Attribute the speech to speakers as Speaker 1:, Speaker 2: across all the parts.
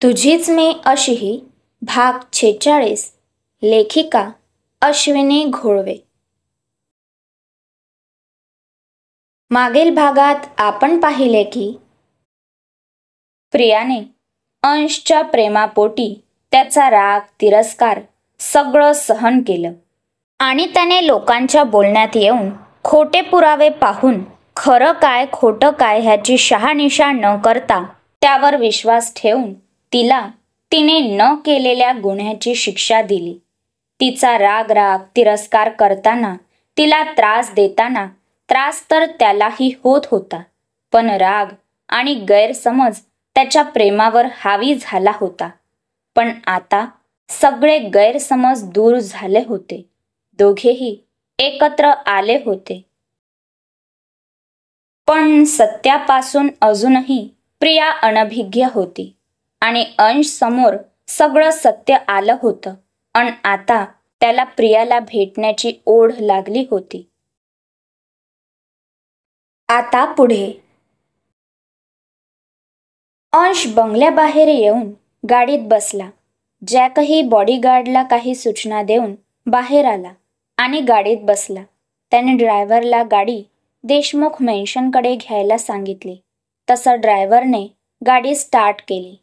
Speaker 1: तुझीच मी अशीही भाग 46 लेखिका अश्विनी घोळवे. मागील भागात आपण पाहिले की प्रियाने अंशच्या प्रेमापोटी त्याचा राग तिरस्कार सगळं सहन केलं आणि त्याने लोकांच्या बोलण्यात येऊन खोटे पुरावे पाहून खरं काय खोटं काय ह्याची शहानिशा न करता त्यावर विश्वास ठेवून तिने न केलेल्या गुन्ह्याची शिक्षा दिली. तिचा राग तिरस्कार करताना, तिला त्रास देताना त्रास तर त्यालाही होत होता, पण राग आणि गैरसमज त्याच्या प्रेमावर हावी झाला होता. पण आता सगळे गैरसमज दूर झाले होते. दोघेही एकत्र आले होते. पण सत्यापासून अजूनही प्रिया अनभिज्ञ होती आणि अंश समोर सगळं सत्य आलं होतं. आणि आता त्याला प्रियाला भेटण्याची ओढ लागली होती. आता पुढे अंश बंगल्याबाहेर येऊन गाडीत बसला. जॅकही बॉडीगार्डला काही सूचना देऊन बाहेर आला आणि गाडीत बसला. त्याने ड्रायव्हरला गाडी देशमुख मेन्शनकडे घ्यायला सांगितली. तसं ड्रायव्हरने गाडी स्टार्ट केली.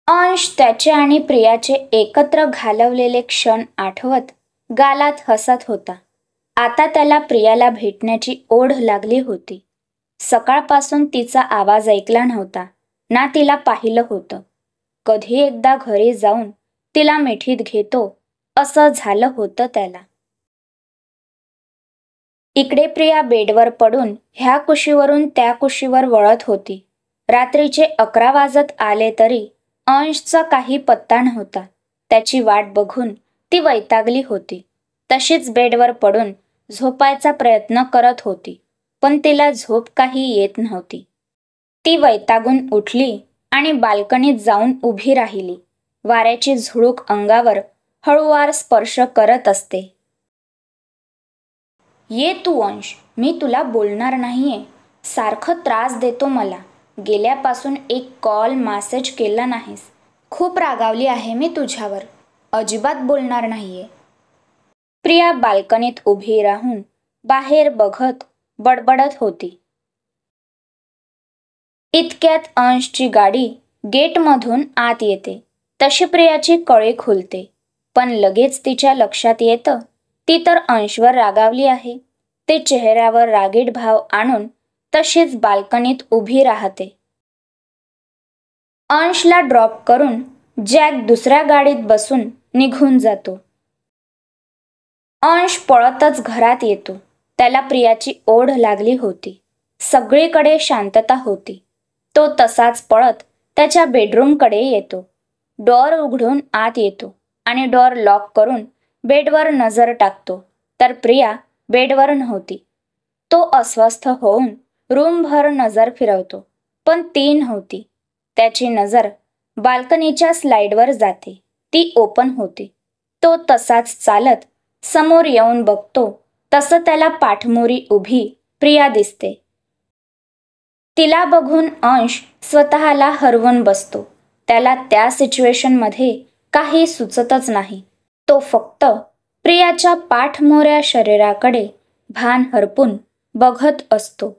Speaker 1: अंश त्याचे आणि प्रियाचे एकत्र घालवलेले क्षण आठवत गालात हसत होता. आता त्याला प्रियाला भेटण्याची ओढ लागली होती. सकाळपासून तिचा आवाज ऐकला नव्हता, ना तिला पाहिलं होतं. कधी एकदा घरी जाऊन तिला मिठीत घेतो असं झालं होतं त्याला. इकडे प्रिया बेडवर पडून ह्या कुशीवरून त्या कुशीवर वळत होती. रात्रीचे 11 वाजत आले तरी अंशचा काही पत्ता नव्हता. त्याची वाट बघून ती वैतागली होती. तशीच बेडवर पडून झोपायचा प्रयत्न करत होती, पण तिला झोप काही येत नव्हती. ती वैतागून उठली आणि बाल्कनीत जाऊन उभी राहिली. वाऱ्याची झुळूक अंगावर हळूवार स्पर्श करत असते. ये तू अंश, मी तुला बोलणार नाहीये. सारखं त्रास देतो मला. गेल्यापासून एक कॉल मेसेज केला नाहीस. खूप रागावली आहे मी तुझ्यावर. अजिबात बोलणार नाहीये. प्रिया बाल्कनीत उभी राहून बाहेर बघत बडबडत होती. इतक्यात अंशची गाडी गेटमधून आत येते. तशी प्रियाची कळी खुलते, पण लगेच तिच्या लक्षात येतं ती तर अंशवर रागावली आहे. ते चेहऱ्यावर रागीट भाव आणून तशीच बाल्कनीत उभी राहते. अंशला ड्रॉप करून जॅक दुसऱ्या गाडीत बसून निघून जातो. अंश पळतच घरात येतो. त्याला प्रियाची ओढ लागली होती. सगळीकडे शांतता होती. तो तसाच पळत त्याच्या बेडरूमकडे येतो. डोअर उघडून आत येतो आणि डोअर लॉक करून बेडवर नजर टाकतो, तर प्रिया बेडवर नव्हती. तो अस्वस्थ होऊन रूमभर नजर फिरवतो, पण ती नव्हती. त्याची नजर बाल्कनीच्या स्लाइडवर जाते. ती ओपन होती. तो तसाच चालत समोर येऊन बघतो, तसं त्याला पाठमोरी उभी प्रिया दिसते. तिला बघून अंश स्वतःला हरवून बसतो. त्याला त्या सिच्युएशनमध्ये काही सुचतच नाही. तो फक्त प्रियाच्या पाठमोऱ्या शरीराकडे भान हरपून बघत असतो.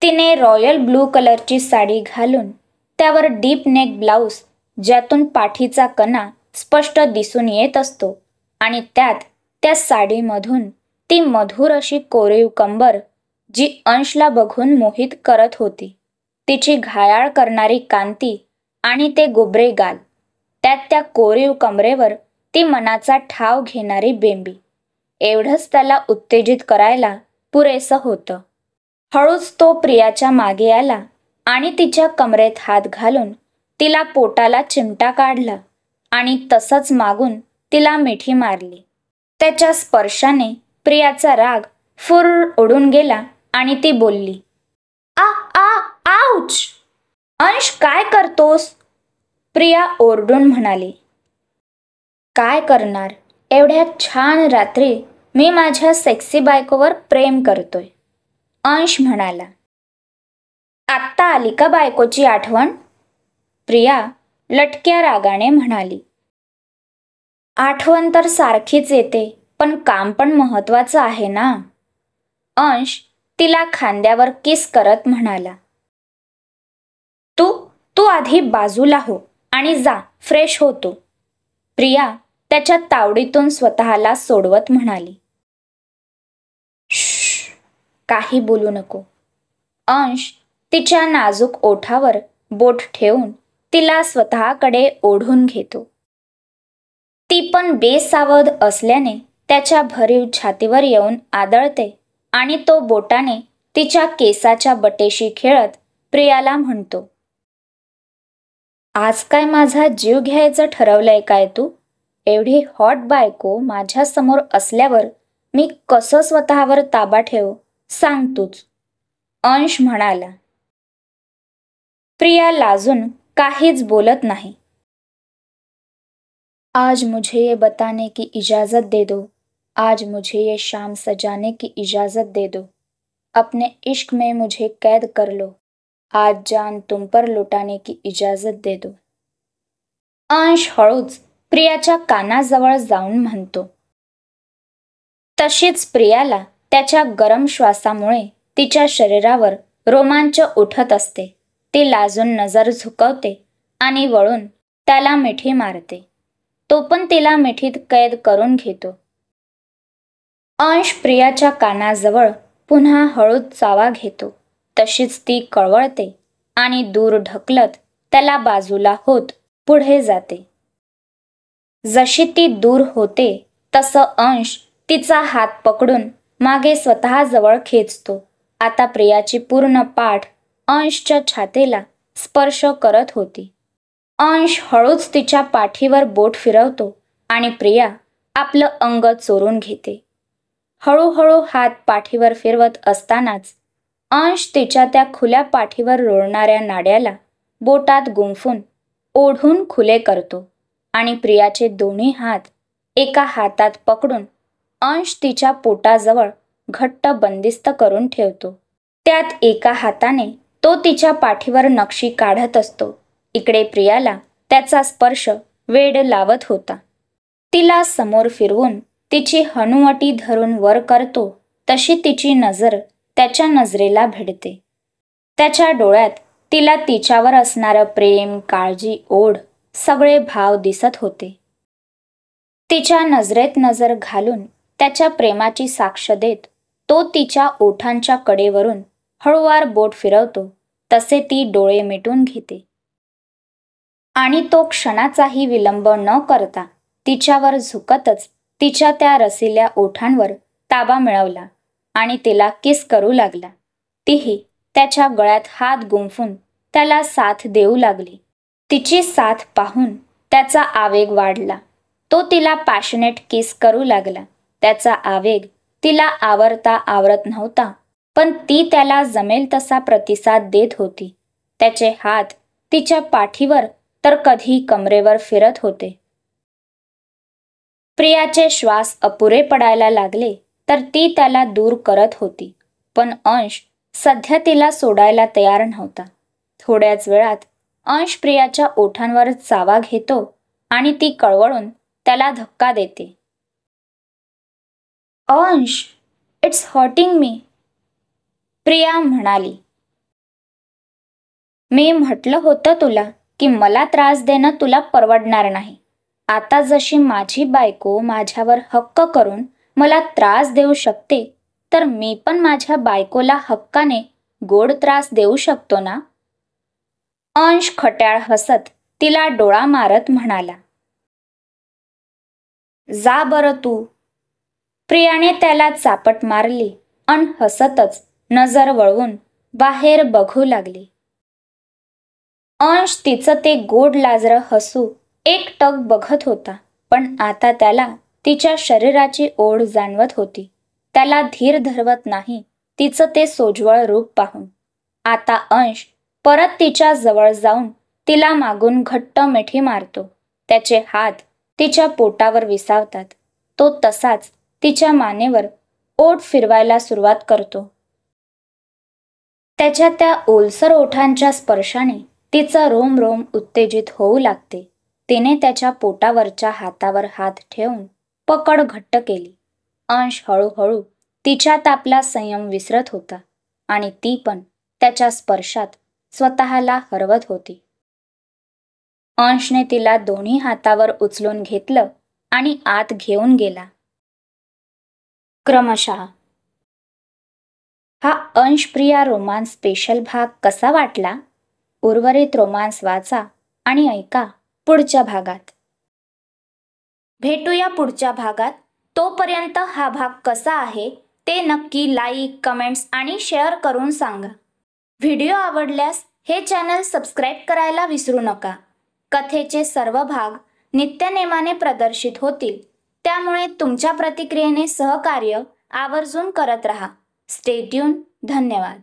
Speaker 1: तिने रॉयल ब्लू कलरची साडी घालून त्यावर डीप नेक ब्लाउज, ज्यातून पाठीचा कणा स्पष्ट दिसून येत असतो, आणि त्या साडीमधून ती मधुर अशी कोरीव कंबर, जी अंशला बघून मोहित करत होती. तिची घायाळ करणारी कांती आणि ते गुबरे गाल, त्या कोरीव कमरेवर ती मनाचा ठाव घेणारी बेंबी, एवढंच त्याला उत्तेजित करायला पुरेसं होतं. हळूच तो प्रियाच्या मागे आला आणि तिच्या कमरेत हात घालून तिला पोटाला चिमटा काढला आणि तसंच मागून तिला मिठी मारली. त्याच्या स्पर्शाने प्रियाचा राग फुर उडून गेला आणि ती बोलली, आ आ आउच! अंश, काय करतोस? प्रिया ओरडून म्हणाली. काय करणार? एवढ्या छान रात्री मी माझ्या सेक्सी बायकोवर प्रेम करतोय, अंश म्हणाला. आत्ता आली का बायकोची आठवण? प्रिया लटक्या रागाने म्हणाली. आठवण तर सारखीच येते, पण काम पण महत्वाचं आहे ना. अंश तिला खांद्यावर किस करत म्हणाला. तू तू आधी बाजूला हो आणि जा फ्रेश होतो. प्रिया त्याच्या तावडीतून स्वतःला सोडवत म्हणाली. श्श, काही बोलू नको. अंश तिच्या नाजूक ओठावर बोट ठेवून तिला स्वतःकडे ओढून घेतो. ती पण बेसावध असल्याने त्याच्या भरीव छातीवर येऊन आदळते आणि तो बोटाने तिच्या केसाच्या बटेशी खेळत प्रियाला म्हणतो. आज काय माझा जीव घ्यायचं ठरवलंय काय तू? एवढी हॉट बायको माझ्या समोर असल्यावर मी कसं स्वतःवर ताबा ठेवू सांग तूच. अंश म्हणाला. प्रिया लाजून काहीच बोलत नाही. आज मुझे ये बताने की इजाजत दे दो, आज मुझे ये शाम सजाने की इजाजत दे दो, अपने इश्क में मुझे कैद कर लो, आज जान तुम पर लुटाने की इजाजत दे दो. अंश हळूच प्रियाच्या कानाजवळ जाऊन म्हणतो. तशीच प्रियाला त्याच्या गरम श्वासामुळे तिच्या शरीरावर रोमांच उठत असते. ती लाजून नजर झुकवते आणि वळून त्याला मिठी मारते. तो पण तिला मिठीत कैद करून घेतो. अंश प्रियाच्या कानाजवळ पुन्हा हळूच चावा घेतो. तशीच ती कळवळते आणि दूर ढकलत त्याला बाजूला होत पुढे जाते. जशी ती दूर होते तसं अंश तिचा हात पकडून मागे स्वतःजवळ खेचतो. आता प्रियाची पूर्ण पाठ अंशच्या छातीला स्पर्श करत होती. अंश हळूच तिच्या पाठीवर बोट फिरवतो आणि प्रिया आपलं अंग चोरून घेते. हळूहळू हात पाठीवर फिरवत असतानाच अंश तिच्या त्या खुल्या पाठीवर रोळणाऱ्या नाड्याला बोटात गुंफून ओढून खुले करतो आणि प्रियाचे दोन्ही हात एका हातात पकडून अंश तिच्या पोटाजवळ घट्ट बंदिस्त करून ठेवतो. त्यात एका हाताने तो तिच्या पाठीवर नक्षी काढत असतो. इकडे प्रियाला त्याचा स्पर्श वेड लावत होता. तिला समोर फिरवून तिची हनुवटी धरून वर करतो तशी तिची नजर त्याच्या नजरेला भिडते. त्याच्या डोळ्यात तिला तिच्यावर असणारं प्रेम, काळजी, ओढ सगळे भाव दिसत होते. तिच्या नजरेत नजर घालून त्याच्या प्रेमाची साक्ष देत तो तिच्या ओठांच्या कडेवरून हळूवार बोट फिरवतो तसे ती डोळे मिटून घेते. आणि तो क्षणाचाही विलंब न करता तिच्यावर झुकतच तिच्या त्या रसिल्या ओठांवर ताबा मिळवला आणि तिला किस करू लागला. तीही त्याच्या गळ्यात हात गुंफून त्याला साथ देऊ लागली. तिची साथ पाहून त्याचा आवेग वाढला. तो तिला पॅशनेट किस करू लागला. त्याचा आवेग तिला आवरता आवरत नव्हता, पण ती त्याला जमेल तसा प्रतिसाद देत होती. त्याचे हात तिच्या पाठीवर तर कधी कमरेवर फिरत होते. प्रियाचे श्वास अपुरे पडायला लागले तर ती त्याला दूर करत होती, पण अंश सध्या तिला सोडायला तयार नव्हता. थोड्याच वेळात अंश प्रियाच्या ओठांवर चावा घेतो आणि ती कळवळून त्याला धक्का देते. अंश, इट्स हर्टिंग मी, प्रिया म्हणाली. मी म्हटलं होतं तुला की मला त्रास देणं तुला परवडणार नाही. आता जशी माझी बायको माझ्यावर हक्क करून मला त्रास देऊ शकते, तर मी पण माझ्या बायकोला हक्काने गोड त्रास देऊ शकतो ना. अंश खट्याळ हसत तिला डोळा मारत म्हणाला. जा बरं तू. प्रियाने त्याला चापट मारली अन हसतच नजर वळवून बाहेर बघू लागली. अंश तिचं ते गोड लाजरं हसू एकटक बघत होता, पण आता त्याला तिच्या शरीराची ओढ जाणवत होती. त्याला धीर धरवत नाही तिचं ते सोज्वळ रूप पाहून. आता अंश परत तिच्या जवळ जाऊन तिला मागून घट्ट मिठी मारतो. त्याचे हात तिच्या पोटावर विसावतात. तो तसाच तिच्या मानेवर ओठ फिरवायला सुरुवात करतो. त्याच्या त्या ओलसर ओठांच्या स्पर्शाने तिचं रोम रोम उत्तेजित होऊ लागते. तिने त्याच्या पोटावरच्या हातावर हात ठेवून पकड घट्ट केली. अंश हळूहळू तिच्यात आपला संयम विसरत होता आणि ती पण त्याच्या स्पर्शात स्वतःला हरवत होती. अंशने तिला दोन्ही हातावर उचलून घेतलं आणि आत घेऊन गेला. क्रमशः. हा अंशप्रिया रोमांस स्पेशल भाग कसा वाटला? उर्वरित रोमांस वाचा आणि ऐका पुढच्या भागात. भेटूया पुढच्या भागात. तोपर्यंत हा भाग कसा आहे ते नक्की लाईक, कमेंट्स आणि शेअर करून सांगा. व्हिडिओ आवडल्यास हे चॅनल सबस्क्राईब करायला विसरू नका. कथेचे सर्व भाग नित्यनेमाने प्रदर्शित होतील, त्यामुळे तुमच्या प्रतिक्रियेने सहकार्य आवर्जून करत रहा. Stay tune. धन्यवाद.